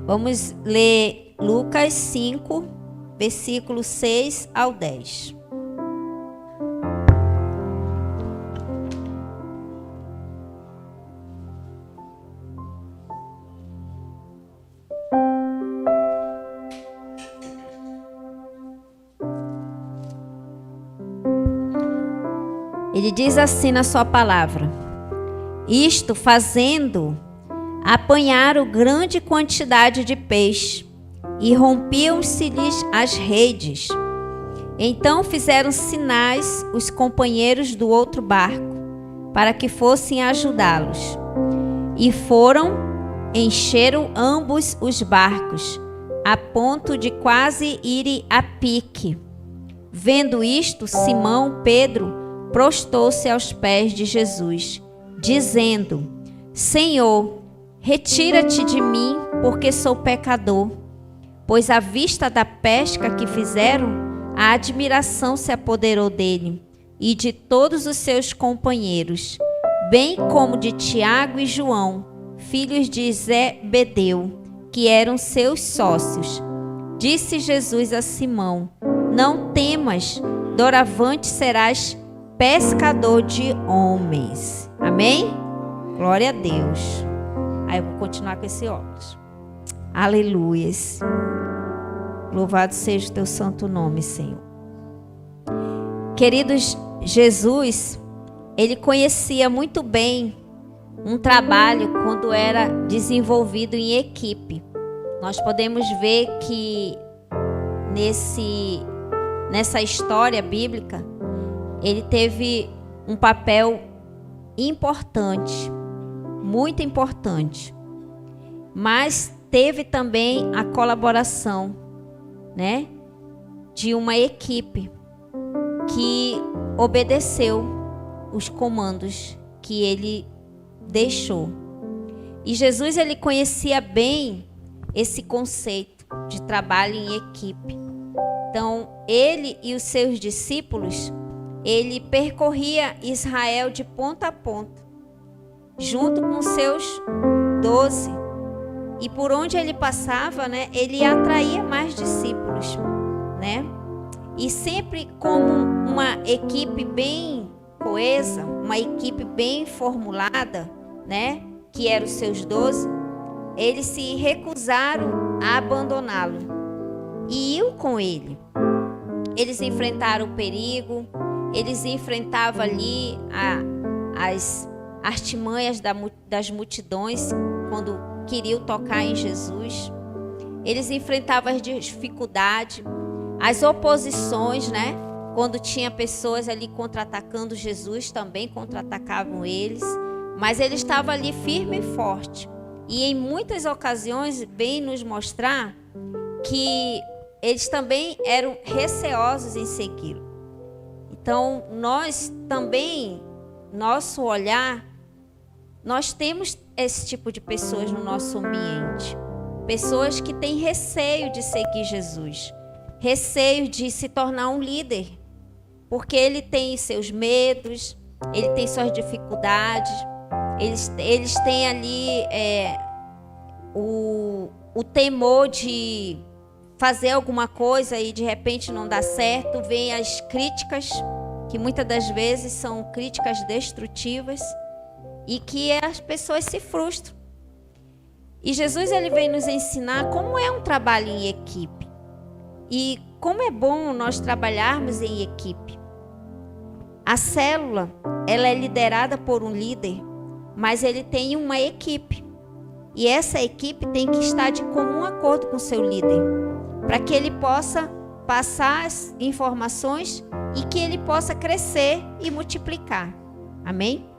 Vamos ler Lucas 5, versículo 6 ao 10. Ele diz assim na sua palavra: isto fazendo, apanharam grande quantidade de peixe, e rompiam-se-lhes as redes. Então fizeram sinais os companheiros do outro barco, para que fossem ajudá-los. E foram, encheram ambos os barcos, a ponto de quase irem a pique. Vendo isto, Simão Pedro prostou-se aos pés de Jesus, dizendo: Senhor, retira-te de mim, porque sou pecador. Pois à vista da pesca que fizeram, a admiração se apoderou dele e de todos os seus companheiros, bem como de Tiago e João, filhos de Zebedeu, que eram seus sócios. Disse Jesus a Simão: não temas, doravante serás pescador de homens. Amém? Glória a Deus. Aí eu vou continuar com esse óculos. Aleluias. Louvado seja o teu santo nome, Senhor. Queridos, Jesus, ele conhecia muito bem um trabalho quando era desenvolvido em equipe. Nós podemos ver que nessa história bíblica, ele teve um papel importante, muito importante, mas teve também a colaboração, né, de uma equipe que obedeceu os comandos que ele deixou. E Jesus, ele conhecia bem esse conceito de trabalho em equipe. Então, ele e os seus discípulos, ele percorria Israel de ponta a ponta, junto com seus 12. E por onde ele passava, né, ele atraía mais discípulos, né? E sempre como uma equipe bem coesa, uma equipe bem formulada, né, que eram os seus 12, eles se recusaram a abandoná-lo e iam com ele. Eles enfrentaram o perigo, eles enfrentavam ali as artimanhas das multidões quando queriam tocar em Jesus. Eles enfrentavam as dificuldades, as oposições, né? Quando tinha pessoas ali contra-atacando Jesus, também contra-atacavam eles. Mas ele estava ali firme e forte. E em muitas ocasiões vem nos mostrar que eles também eram receosos em segui-lo. Então, nós também, nosso olhar, nós temos esse tipo de pessoas no nosso ambiente. Pessoas que têm receio de seguir Jesus. Receio de se tornar um líder. Porque ele tem seus medos, ele tem suas dificuldades. Eles têm ali o temor de fazer alguma coisa e de repente não dá certo. Vem as críticas, que muitas das vezes são críticas destrutivas, e que as pessoas se frustram. E Jesus, ele vem nos ensinar como é um trabalho em equipe e como é bom nós trabalharmos em equipe. A célula, ela é liderada por um líder, mas ele tem uma equipe, e essa equipe tem que estar de comum acordo com o seu líder, para que ele possa passar as informações e que ele possa crescer e multiplicar. Amém?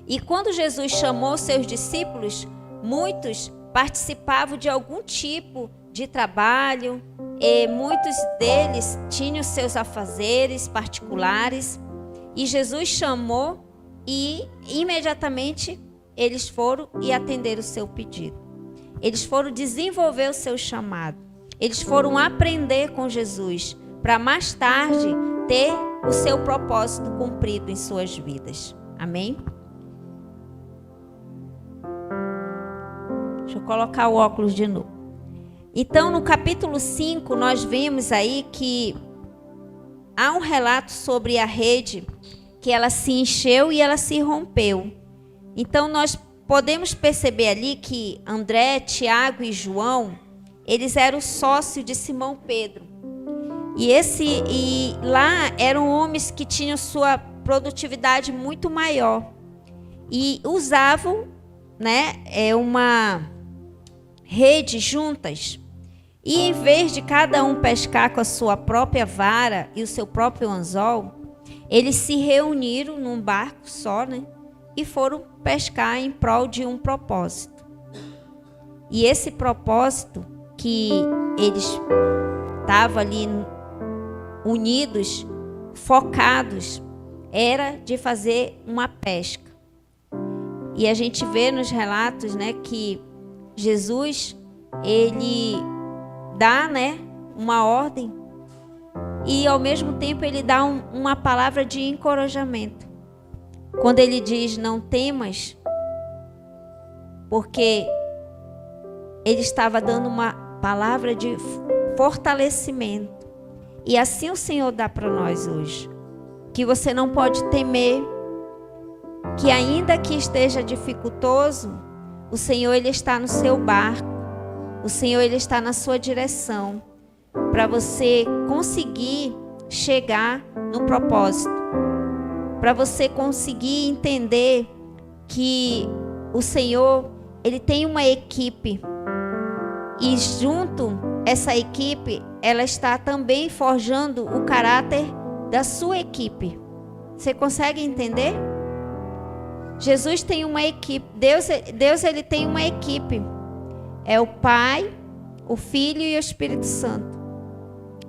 E quando Jesus chamou seus discípulos, muitos participavam de algum tipo de trabalho, e muitos deles tinham seus afazeres particulares, e Jesus chamou e imediatamente eles foram e atenderam o seu pedido. Eles foram desenvolver o seu chamado. Eles foram aprender com Jesus para mais tarde ter o seu propósito cumprido em suas vidas. Amém? Deixa eu colocar o óculos de novo. Então, no capítulo 5, nós vemos aí que há um relato sobre a rede, que ela se encheu e ela se rompeu. Então, nós podemos perceber ali que André, Tiago e João, eles eram sócios de Simão Pedro. E lá eram homens que tinham sua produtividade muito maior. E usavam, né, uma rede juntas. E em vez de cada um pescar com a sua própria vara e o seu próprio anzol, eles se reuniram num barco só, né? E foram pescar em prol de um propósito. E esse propósito que eles estavam ali unidos, focados, era de fazer uma pesca. E a gente vê nos relatos, né, que Jesus, ele dá, né, uma ordem e ao mesmo tempo ele dá uma palavra de encorajamento. Quando ele diz não temas, porque ele estava dando uma palavra de fortalecimento. E assim o Senhor dá para nós hoje, que você não pode temer, que ainda que esteja dificultoso, o Senhor ele está no seu barco. O Senhor ele está na sua direção para você conseguir chegar no propósito. Para você conseguir entender que o Senhor ele tem uma equipe e junto essa equipe ela está também forjando o caráter da sua equipe. Você consegue entender? Jesus tem uma equipe. Deus ele tem uma equipe. É o Pai, o Filho e o Espírito Santo.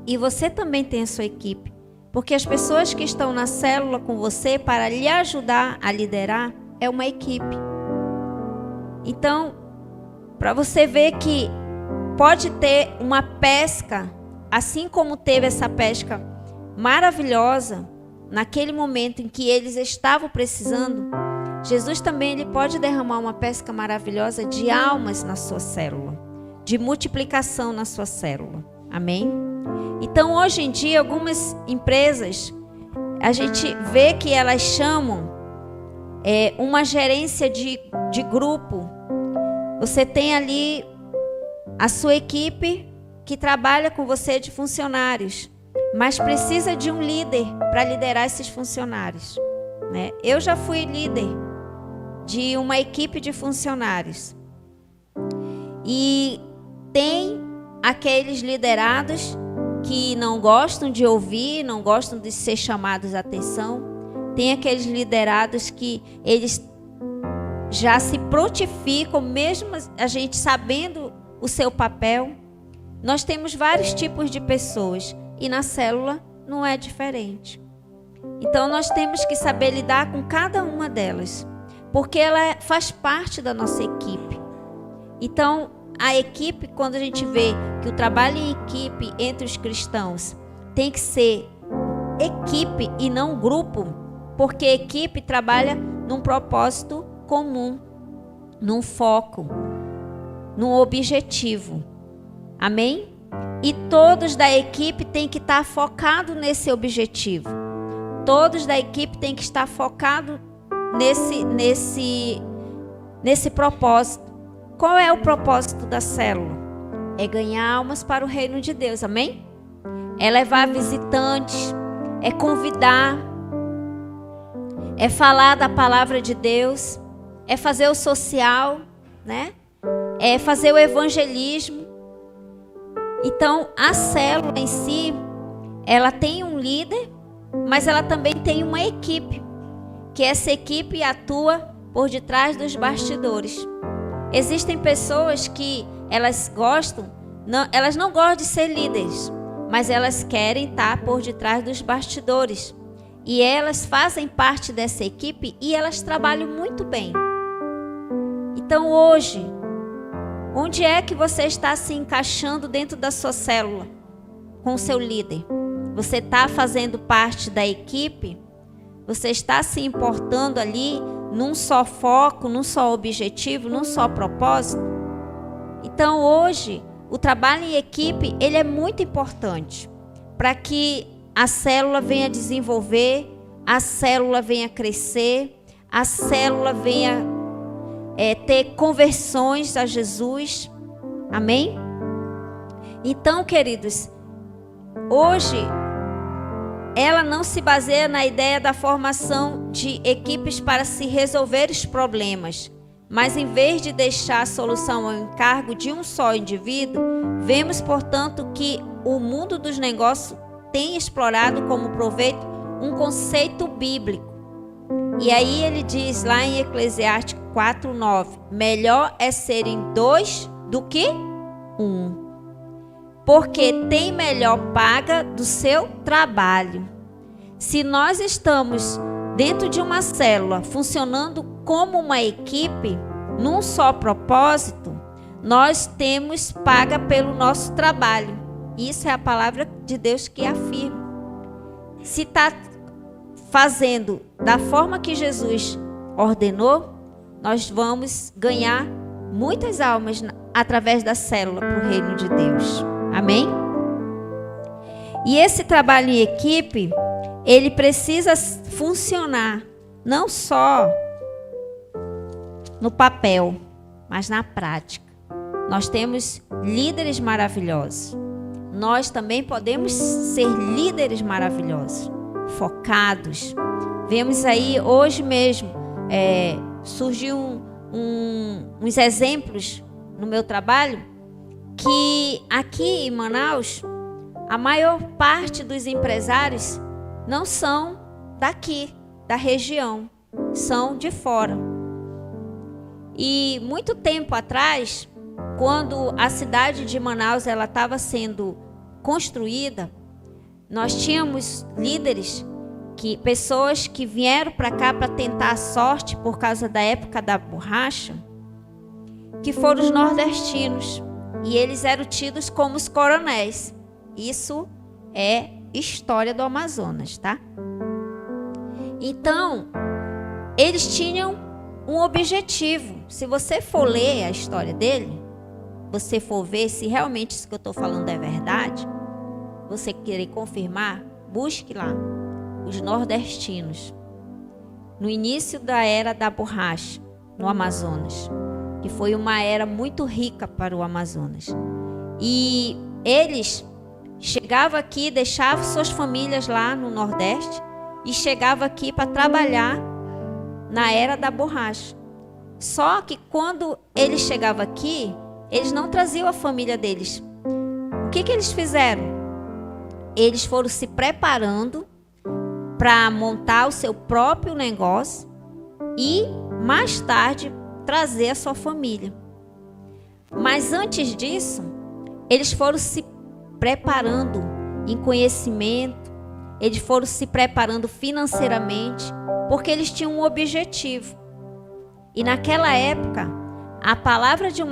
E você também tem a sua equipe. Porque as pessoas que estão na célula com você para lhe ajudar a liderar é uma equipe. Então, para você ver que pode ter uma pesca, assim como teve essa pesca maravilhosa, naquele momento em que eles estavam precisando, Jesus também ele pode derramar uma pesca maravilhosa de almas na sua célula, de multiplicação na sua célula. Amém? Então, hoje em dia, algumas empresas, a gente vê que elas chamam uma gerência de grupo. Você tem ali a sua equipe que trabalha com você de funcionários, mas precisa de um líder para liderar esses funcionários, né? Eu já fui líder de uma equipe de funcionários. E tem aqueles liderados que não gostam de ouvir, não gostam de ser chamados a atenção. Tem aqueles liderados que eles já se prontificam, mesmo a gente sabendo o seu papel. Nós temos vários tipos de pessoas e na célula não é diferente. Então nós temos que saber lidar com cada uma delas, porque ela faz parte da nossa equipe. Então, a equipe, quando a gente vê que o trabalho em equipe entre os cristãos tem que ser equipe e não grupo, porque equipe trabalha num propósito comum, num foco, num objetivo. Amém? E todos da equipe têm que estar focados nesse objetivo. Todos da equipe têm que estar focados nesse propósito. Qual é o propósito da célula? É ganhar almas para o reino de Deus, amém? É levar visitantes, é convidar, é falar da palavra de Deus, é fazer o social, né? É fazer o evangelismo. Então, a célula em si, ela tem um líder, mas ela também tem uma equipe, que essa equipe atua por detrás dos bastidores. Existem pessoas que elas não gostam de ser líderes, mas elas querem estar por detrás dos bastidores. E elas fazem parte dessa equipe e elas trabalham muito bem. Então hoje, onde é que você está se encaixando dentro da sua célula com o seu líder? Você está fazendo parte da equipe? Você está se importando ali num só foco, num só objetivo, num só propósito? Então hoje o trabalho em equipe ele é muito importante para que a célula venha desenvolver, a célula venha crescer, a célula venha ter conversões a Jesus. Amém? Então, queridos, hoje ela não se baseia na ideia da formação de equipes para se resolver os problemas, mas em vez de deixar a solução ao encargo de um só indivíduo, vemos, portanto, que o mundo dos negócios tem explorado como proveito um conceito bíblico. E aí ele diz lá em Eclesiastes 4:9, melhor é serem 2 do que 1. Porque tem melhor paga do seu trabalho. Se nós estamos dentro de uma célula, funcionando como uma equipe, num só propósito, nós temos paga pelo nosso trabalho. Isso é a palavra de Deus que afirma. Se está fazendo da forma que Jesus ordenou, nós vamos ganhar muitas almas através da célula para o reino de Deus. Amém? E esse trabalho em equipe, ele precisa funcionar não só no papel, mas na prática. Nós temos líderes maravilhosos. Nós também podemos ser líderes maravilhosos, focados. Vemos aí hoje mesmo, surgiu uns exemplos no meu trabalho, que aqui em Manaus, a maior parte dos empresários não são daqui, da região, são de fora. E muito tempo atrás, quando a cidade de Manaus ela estava sendo construída, nós tínhamos líderes, pessoas que vieram para cá para tentar a sorte por causa da época da borracha, que foram os nordestinos. E eles eram tidos como os coronéis. Isso é história do Amazonas, tá? Então, eles tinham um objetivo. Se você for ler a história dele, você for ver se realmente isso que eu estou falando é verdade, você querer confirmar, busque lá os nordestinos. No início da era da borracha, no Amazonas, que foi uma era muito rica para o Amazonas. E eles chegavam aqui, deixavam suas famílias lá no Nordeste e chegavam aqui para trabalhar na era da borracha. Só que quando eles chegavam aqui, eles não traziam a família deles. O que eles fizeram? Eles foram se preparando para montar o seu próprio negócio e mais tarde trazer a sua família. Mas antes disso, eles foram se preparando em conhecimento, eles foram se preparando financeiramente, porque eles tinham um objetivo. E naquela época, a palavra de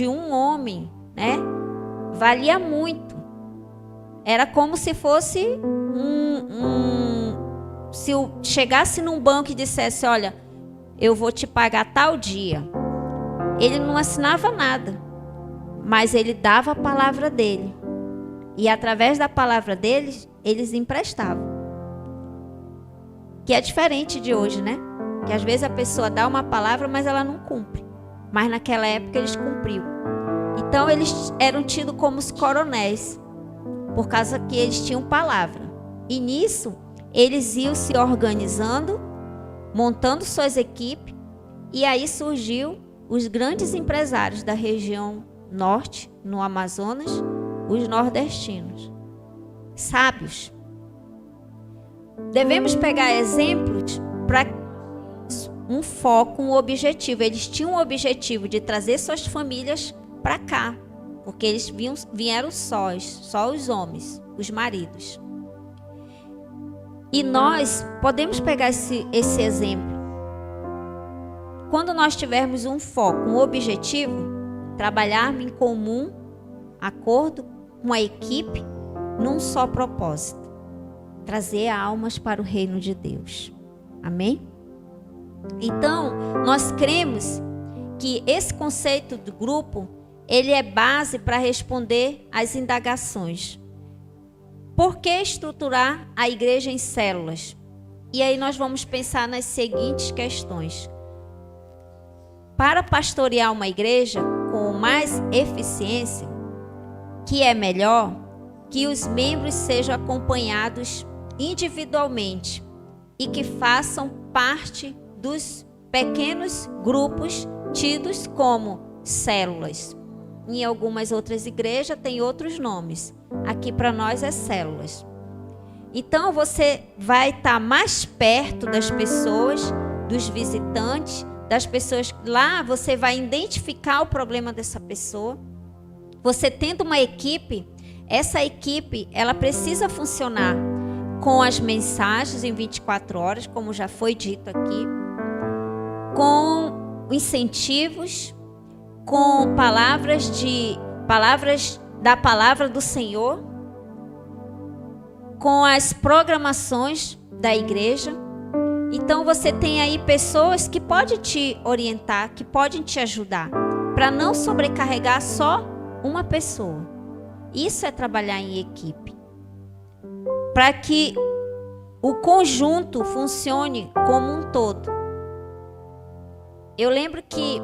um homem, né, valia muito. Era como se fosse se eu chegasse num banco e dissesse, olha, eu vou te pagar tal dia. Ele não assinava nada, mas ele dava a palavra dele. E através da palavra deles, eles emprestavam. Que é diferente de hoje, né? Que às vezes a pessoa dá uma palavra, mas ela não cumpre. Mas naquela época eles cumpriam. Então eles eram tidos como os coronéis, por causa que eles tinham palavra. E nisso, eles iam se organizando, montando suas equipes, e aí surgiu os grandes empresários da região norte, no Amazonas, os nordestinos. Sábios. Devemos pegar exemplos para um foco, um objetivo. Eles tinham um objetivo de trazer suas famílias para cá, porque eles vieram só os homens, os maridos. E nós podemos pegar esse exemplo. Quando nós tivermos um foco, um objetivo, trabalharmos em comum, acordo com a equipe, num só propósito: trazer almas para o reino de Deus. Amém? Então, nós cremos que esse conceito do grupo, ele é base para responder às indagações. Por que estruturar a igreja em células? E aí nós vamos pensar nas seguintes questões. Para pastorear uma igreja com mais eficiência, que é melhor que os membros sejam acompanhados individualmente e que façam parte dos pequenos grupos tidos como células. Em algumas outras igrejas tem outros nomes. Aqui para nós é células. Então você vai estar mais perto das pessoas, dos visitantes, das pessoas. Lá você vai identificar o problema dessa pessoa. Você tendo uma equipe, essa equipe ela precisa funcionar com as mensagens em 24 horas, como já foi dito aqui, com incentivos, com palavras da palavra do Senhor, com as programações da igreja. Então você tem aí pessoas que podem te orientar, que podem te ajudar, para não sobrecarregar só uma pessoa. Isso é trabalhar em equipe, para que o conjunto funcione como um todo. Eu lembro que,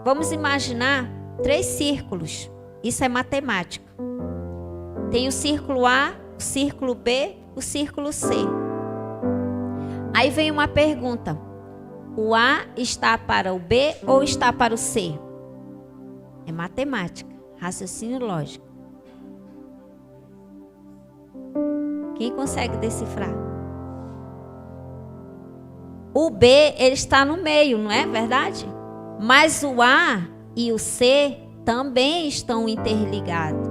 vamos imaginar 3 círculos. Isso é matemática. Tem o círculo A, o círculo B, o círculo C. Aí vem uma pergunta. O A está para o B ou está para o C? É matemática, raciocínio lógico. Quem consegue decifrar? O B, ele está no meio, não é verdade? Mas o A e o C também estão interligados.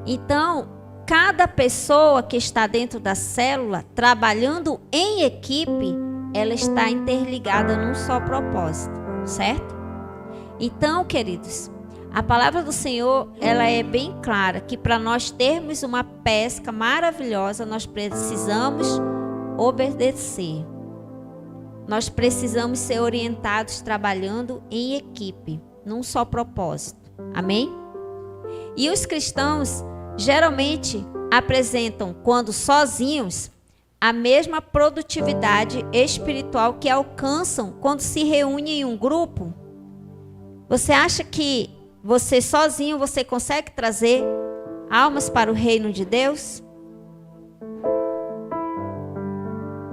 Então, cada pessoa que está dentro da célula, trabalhando em equipe, ela está interligada num só propósito, certo? Então, queridos, a palavra do Senhor, ela é bem clara, que para nós termos uma pesca maravilhosa, nós precisamos obedecer. Nós precisamos ser orientados trabalhando em equipe, num só propósito. Amém? E os cristãos geralmente apresentam, quando sozinhos, a mesma produtividade espiritual que alcançam quando se reúnem em um grupo. Você acha que você sozinho você consegue trazer almas para o reino de Deus?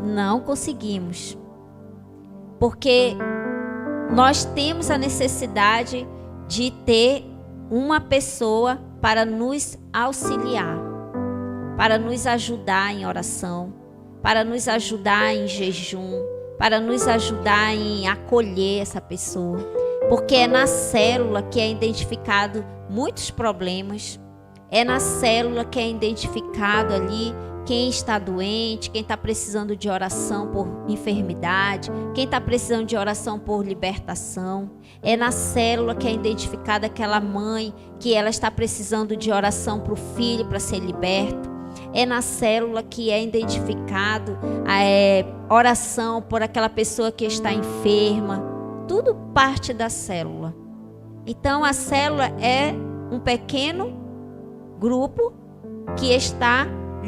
Não conseguimos. Porque nós temos a necessidade de ter uma pessoa para nos auxiliar, para nos ajudar em oração, para nos ajudar em jejum, para nos ajudar em acolher essa pessoa. Porque é na célula que é identificado muitos problemas, é na célula que é identificado ali quem está doente, quem está precisando de oração por enfermidade, quem está precisando de oração por libertação. É na célula que é identificada aquela mãe que ela está precisando de oração para o filho para ser liberto. É na célula que é identificado a oração por aquela pessoa que está enferma. Tudo parte da célula. Então a célula é um pequeno grupo que está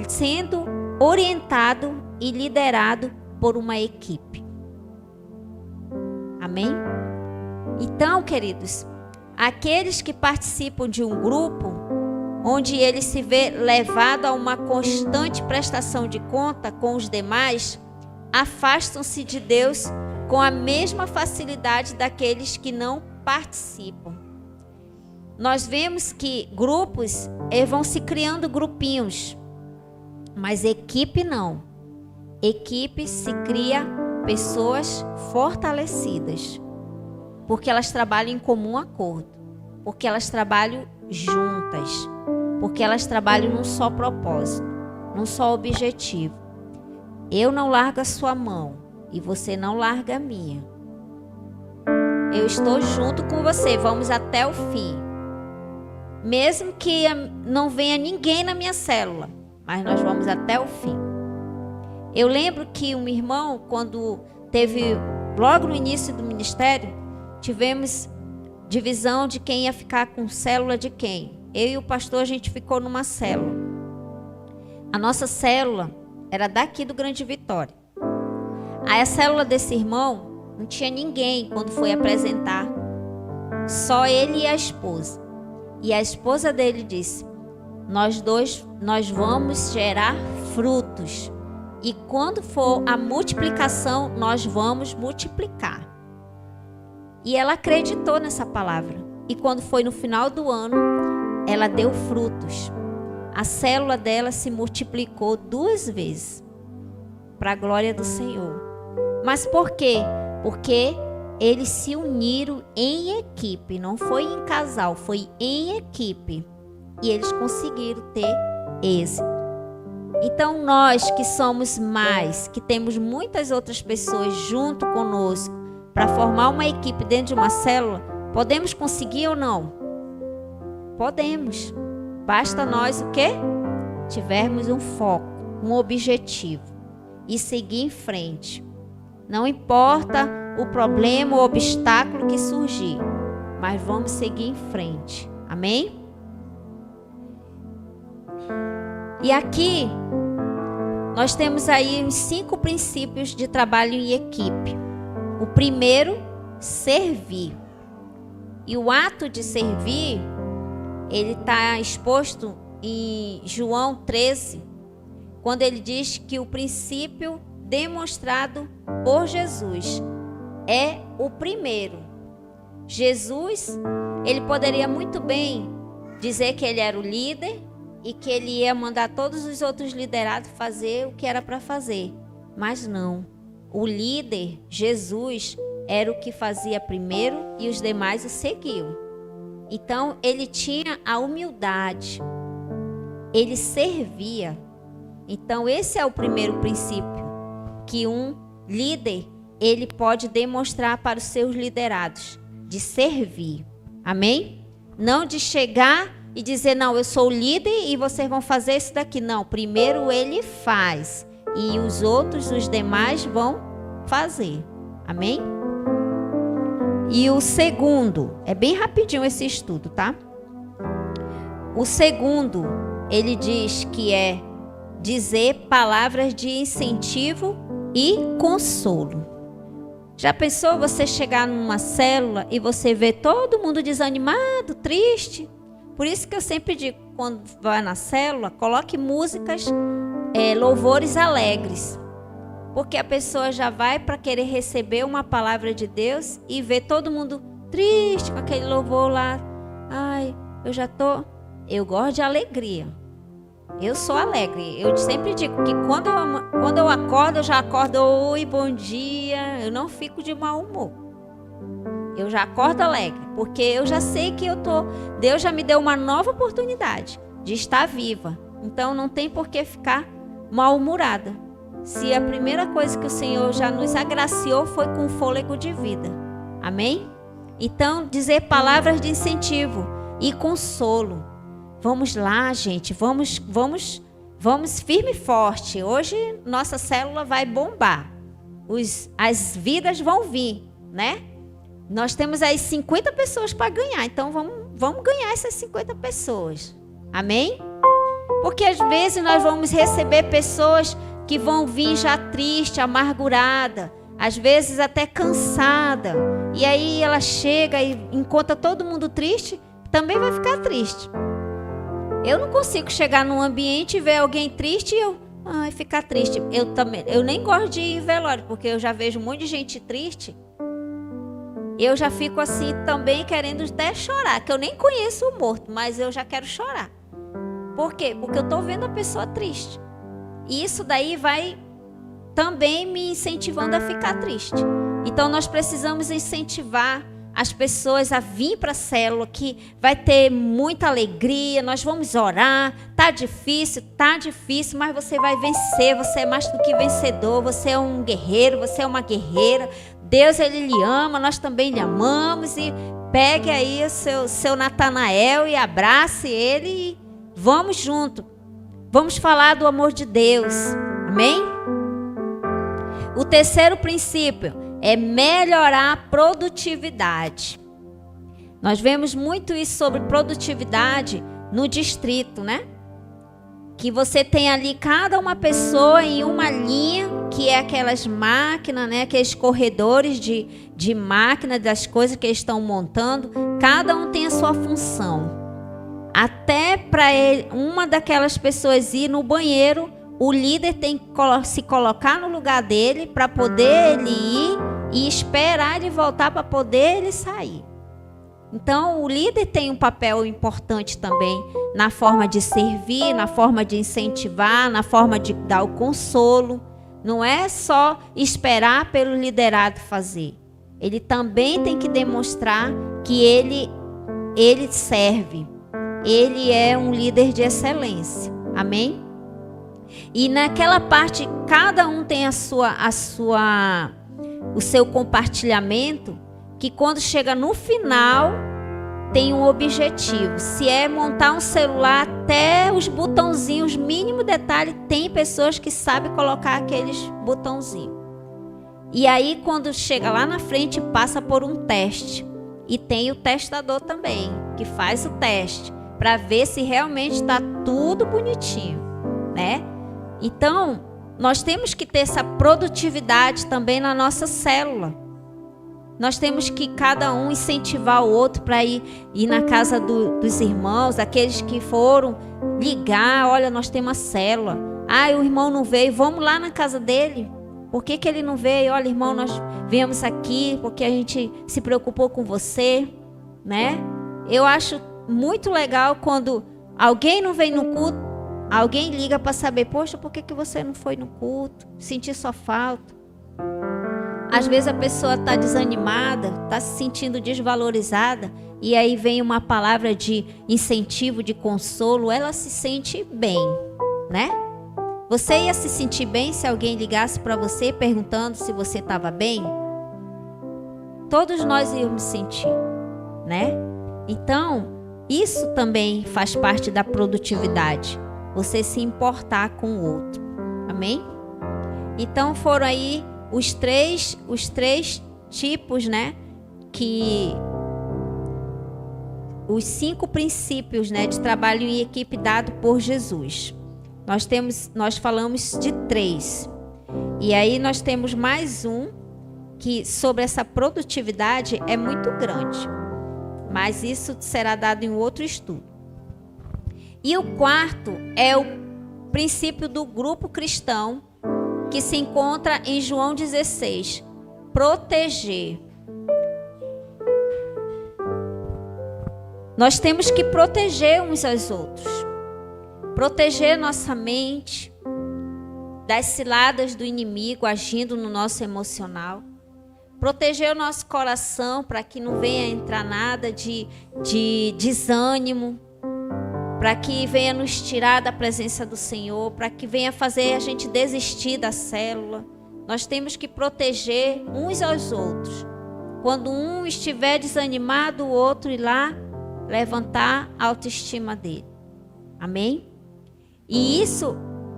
sendo orientado e liderado por uma equipe. Amém? Então, queridos, aqueles que participam de um grupo, onde ele se vê levado a uma constante prestação de conta com os demais, afastam-se de Deus com a mesma facilidade daqueles que não participam. Nós vemos que grupos vão se criando grupinhos, mas equipe não. Equipe se cria pessoas fortalecidas, porque elas trabalham em comum acordo, porque elas trabalham juntas, porque elas trabalham num só propósito, num só objetivo. Eu não largo a sua mão e você não larga a minha. Eu estou junto com você, vamos até o fim. Mesmo que não venha ninguém na minha célula, mas nós vamos até o fim. Eu lembro que um irmão, quando teve, logo no início do ministério, tivemos divisão de quem ia ficar com célula de quem. Eu e o pastor, a gente ficou numa célula. A nossa célula era daqui do Grande Vitória. Aí a célula desse irmão, não tinha ninguém quando foi apresentar. Só ele e a esposa. E a esposa dele disse: nós vamos gerar frutos. E quando for a multiplicação, nós vamos multiplicar. E ela acreditou nessa palavra. E quando foi no final do ano, ela deu frutos. A célula dela se multiplicou 2 vezes. Para a glória do Senhor. Mas por quê? Porque eles se uniram em equipe. Não foi em casal, foi em equipe. E eles conseguiram ter êxito. Então nós que somos mais, que temos muitas outras pessoas junto conosco, para formar uma equipe dentro de uma célula, podemos conseguir ou não? Podemos. Basta nós o quê? Tivermos um foco, um objetivo e seguir em frente. Não importa o problema ou obstáculo que surgir, mas vamos seguir em frente. Amém? E aqui nós temos aí uns 5 princípios de trabalho em equipe. O primeiro, servir. E o ato de servir, ele está exposto em João 13, quando ele diz que o princípio demonstrado por Jesus é o primeiro. Jesus, ele poderia muito bem dizer que ele era o líder e que ele ia mandar todos os outros liderados fazer o que era para fazer. Mas não. O líder, Jesus, era o que fazia primeiro e os demais o seguiam. Então, ele tinha a humildade. Ele servia. Então, esse é o primeiro princípio que um líder, ele pode demonstrar para os seus liderados, de servir. Amém? Não de chegar e dizer, não, eu sou o líder e vocês vão fazer isso daqui. Não, primeiro ele faz e os outros, os demais vão fazer. Amém? E o segundo, é bem rapidinho esse estudo, tá? O segundo, ele diz que é dizer palavras de incentivo e consolo. Já pensou você chegar numa célula e você vê todo mundo desanimado, triste? Por isso que eu sempre digo, quando vai na célula, coloque músicas, louvores alegres. Porque a pessoa já vai para querer receber uma palavra de Deus e vê todo mundo triste com aquele louvor lá. Ai, eu gosto de alegria. Eu sou alegre. Eu sempre digo que quando eu acordo, eu já acordo, oi, bom dia. Eu não fico de mau humor. Eu já acordo alegre, porque eu já sei que Deus já me deu uma nova oportunidade de estar viva. Então não tem por que ficar mal-humorada. Se a primeira coisa que o Senhor já nos agraciou foi com fôlego de vida. Amém? Então, dizer palavras de incentivo e consolo. Vamos lá, gente, vamos firme e forte. Hoje nossa célula vai bombar. As vidas vão vir, né? Nós temos aí 50 pessoas para ganhar, então vamos ganhar essas 50 pessoas. Amém? Porque às vezes nós vamos receber pessoas que vão vir já triste, amargurada, às vezes até cansada. E aí ela chega e encontra todo mundo triste, também vai ficar triste. Eu não consigo chegar num ambiente e ver alguém triste e eu ficar triste. Eu nem gosto de ir em velório, porque eu já vejo um monte de gente triste. Eu já fico assim também querendo até chorar, que eu nem conheço o morto, mas eu já quero chorar. Por quê? Porque eu estou vendo a pessoa triste. E isso daí vai também me incentivando a ficar triste. Então nós precisamos incentivar as pessoas a vir para a célula, que vai ter muita alegria, nós vamos orar, tá difícil, mas você vai vencer, você é mais do que vencedor, você é um guerreiro, você é uma guerreira, Deus, Ele lhe ama, nós também lhe amamos, e pegue aí o seu Natanael e abrace ele e vamos junto, vamos falar do amor de Deus, amém? O terceiro princípio é melhorar a produtividade. Nós vemos muito isso sobre produtividade no distrito, né? Que você tem ali cada uma pessoa em uma linha, que é aquelas máquinas, né? Aqueles corredores de máquina, das coisas que eles estão montando. Cada um tem a sua função. Até para uma daquelas pessoas ir no banheiro, o líder tem que se colocar no lugar dele para poder ele ir e esperar ele voltar para poder ele sair. Então, o líder tem um papel importante também na forma de servir, na forma de incentivar, na forma de dar o consolo. Não é só esperar pelo liderado fazer. Ele também tem que demonstrar que ele serve. Ele é um líder de excelência. Amém? E naquela parte, cada um tem o seu compartilhamento, que quando chega no final, tem um objetivo. Se é montar um celular, até os botãozinhos, mínimo detalhe, tem pessoas que sabem colocar aqueles botãozinhos. E aí, quando chega lá na frente, passa por um teste. E tem o testador também, que faz o teste, para ver se realmente está tudo bonitinho, né? Então, nós temos que ter essa produtividade também na nossa célula. Nós temos que cada um incentivar o outro para ir na casa dos irmãos, aqueles que foram ligar, olha, nós temos uma célula. Ah, o irmão não veio, vamos lá na casa dele. Por que ele não veio? Olha, irmão, nós viemos aqui porque a gente se preocupou com você, né? Eu acho muito legal quando alguém não vem no culto, alguém liga para saber, poxa, por que você não foi no culto? Senti sua falta. Às vezes a pessoa está desanimada, está se sentindo desvalorizada, e aí vem uma palavra de incentivo, de consolo, ela se sente bem, né? Você ia se sentir bem se alguém ligasse para você perguntando se você estava bem? Todos nós íamos sentir, né? Então, isso também faz parte da produtividade. Você se importar com o outro. Amém? Então foram aí os três tipos, né? Os 5 princípios, né, de trabalho em equipe dado por Jesus. Nós falamos de 3. E aí nós temos mais um que sobre essa produtividade é muito grande. Mas isso será dado em outro estudo. E o 4º é o princípio do grupo cristão, que se encontra em João 16. Proteger. Nós temos que proteger uns aos outros. Proteger nossa mente das ciladas do inimigo agindo no nosso emocional. Proteger o nosso coração para que não venha entrar nada de desânimo, para que venha nos tirar da presença do Senhor, para que venha fazer a gente desistir da célula. Nós temos que proteger uns aos outros. Quando um estiver desanimado, o outro ir lá levantar a autoestima dele. Amém? E isso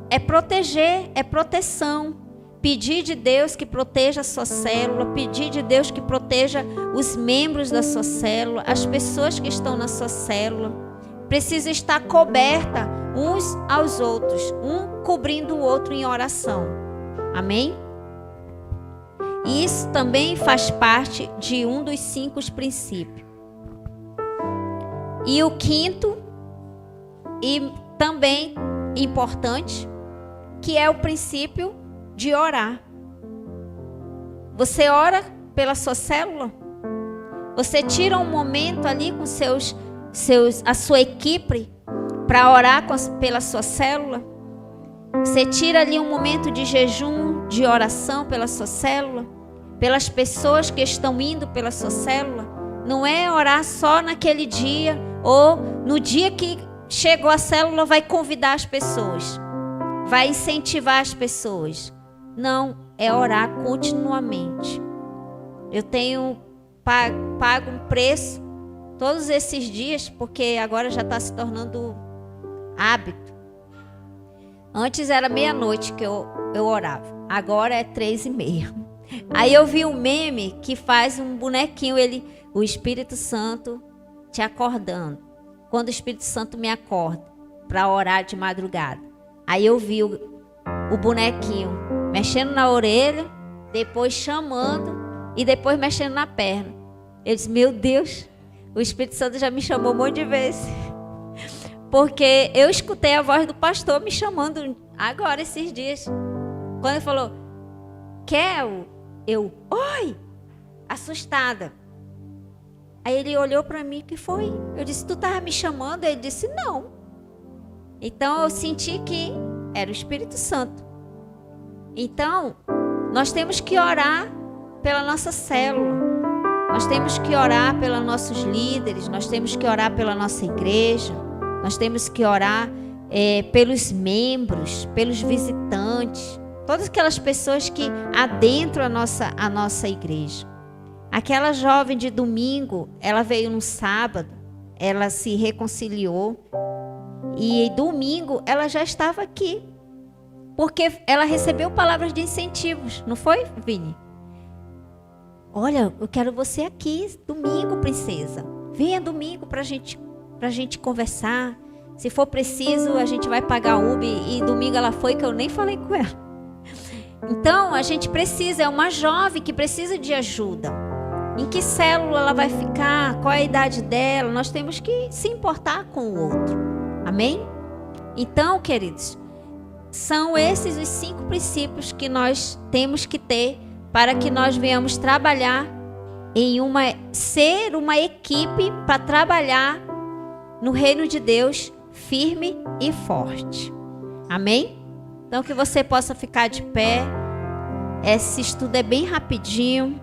é proteger, é proteção. Pedir de Deus que proteja a sua célula, pedir de Deus que proteja os membros da sua célula, as pessoas que estão na sua célula. Precisa estar coberta uns aos outros, um cobrindo o outro em oração. Amém? E isso também faz parte de um dos 5 princípios. E o 5º, e também importante, que é o princípio de orar. Você ora pela sua célula? Você tira um momento ali com a sua equipe para orar pela sua célula? Você tira ali um momento de jejum, de oração pela sua célula? Pelas pessoas que estão indo pela sua célula? Não é orar só naquele dia ou no dia que chegou a célula vai convidar as pessoas, vai incentivar as pessoas. Não, é orar continuamente. Eu tenho pago um preço todos esses dias, porque agora já está se tornando hábito. Antes era meia-noite que eu orava, agora é 3:30. Aí eu vi um meme que faz um bonequinho, o Espírito Santo te acordando. Quando o Espírito Santo me acorda para orar de madrugada. Aí eu vi o bonequinho mexendo na orelha, depois chamando e depois mexendo na perna. Eu disse, meu Deus, o Espírito Santo já me chamou um monte de vezes. Porque eu escutei a voz do pastor me chamando agora, esses dias. Quando ele falou, Kel, oi, assustada. Aí ele olhou para mim, o que foi? Eu disse, tu estava me chamando? Ele disse, não. Então eu senti que era o Espírito Santo. Então, nós temos que orar pela nossa célula. Nós temos que orar pelos nossos líderes. Nós temos que orar pela nossa igreja. Nós temos que orar pelos membros, pelos visitantes. Todas aquelas pessoas que adentram a nossa igreja. Aquela jovem de domingo, ela veio no sábado, ela se reconciliou. E domingo ela já estava aqui. Porque ela recebeu palavras de incentivos, não foi, Vini? Olha, eu quero você aqui domingo, princesa. Venha domingo pra gente conversar. Se for preciso, a gente vai pagar Uber. E domingo ela foi, que eu nem falei com ela. Então, a gente precisa, é uma jovem que precisa de ajuda. Em que célula ela vai ficar? Qual é a idade dela? Nós temos que se importar com o outro. Amém? Então, queridos, são esses os 5 princípios que nós temos que ter para que nós venhamos trabalhar ser uma equipe para trabalhar no reino de Deus firme e forte. Amém? Então que você possa ficar de pé. Esse estudo é bem rapidinho.